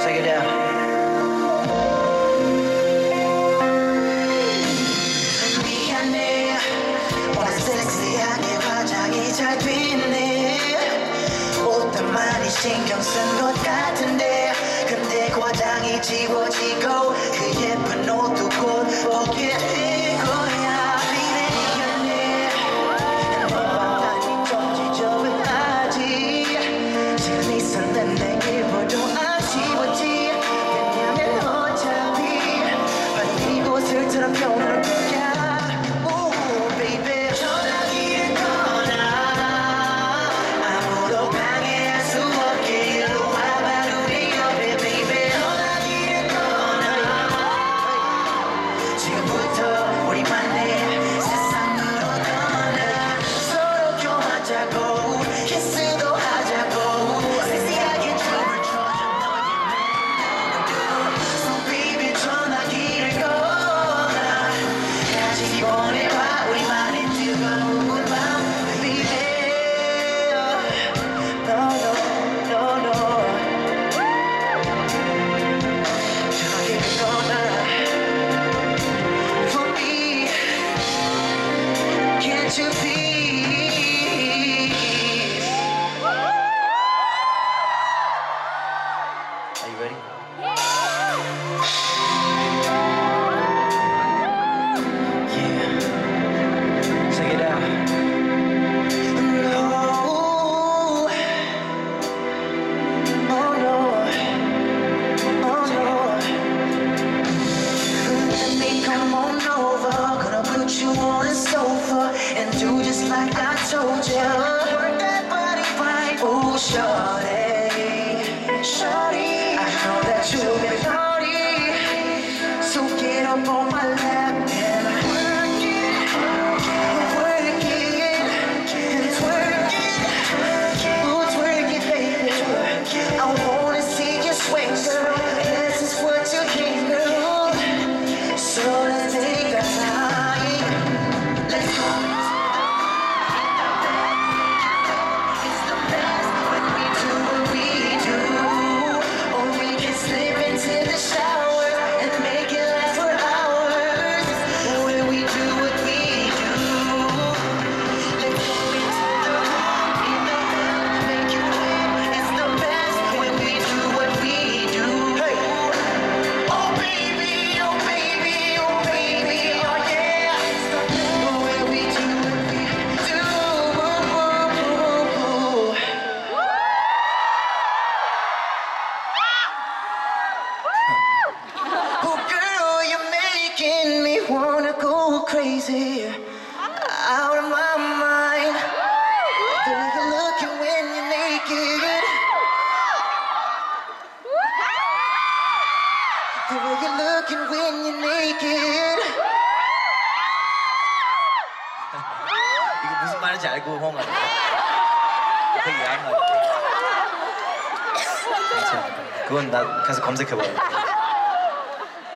Take it down. 미안해 오늘 섹시하게 화장이 잘 됐네 옷도 많이 신경 쓴 것 같은데 근데 화장이 지워지고 그 예쁜 옷도 곧 벗게 될 거야 미안해 너와 나니 좀 지저분하지 지금 있었는 내 일부러 아쉬웠지 왜냐면 어차피 반 이곳을 들어 표현할 거야 Ooh, baby 전화기를 꺼놔 아무도 방해할 수 없게 일로 와봐 우리 옆에 baby 전화기를 꺼놔 지금부터 우리만의 세상으로 떠나 서로 교환하자고 키스도 하자고 섹시하게 춤을 춰줘 너의 멜로디로 So baby 전화기를 꺼놔 같이 보내봐 우리만의 뜨거운 밤 baby No no no no 전화기를 꺼놔 For me can't you please Are you ready? Yeah. Check it out. No. Oh no. Oh no. Let me come on over. Gonna put you on the sofa and do just like I told you. Work that body right. Oh, shorty. Shorty. I know that you've been naughty. So get up on my lap and work it. Work it. And twerk it. Oh, twerk it, baby. I wanna see you swing, girl. This is what you came to. So let's take our time. Let's go. It's the best when we do what we do. Or we can slip into the shower and make it last for hours. When we do what we do. Let's go into the room, in the bed, make it wet. It's the best when we do what we do. Hey. Oh baby, oh baby, oh baby, oh yeah. It's the best when we do what we do. Oh girl, you're making me wanna go crazy, out of my mind. The way you're looking when you're naked. The way you're looking when you're naked. 이거 무슨 말인지 알고 호응 안 해? 되게 야한 거 같아. 그건 나 가서 검색해봐요.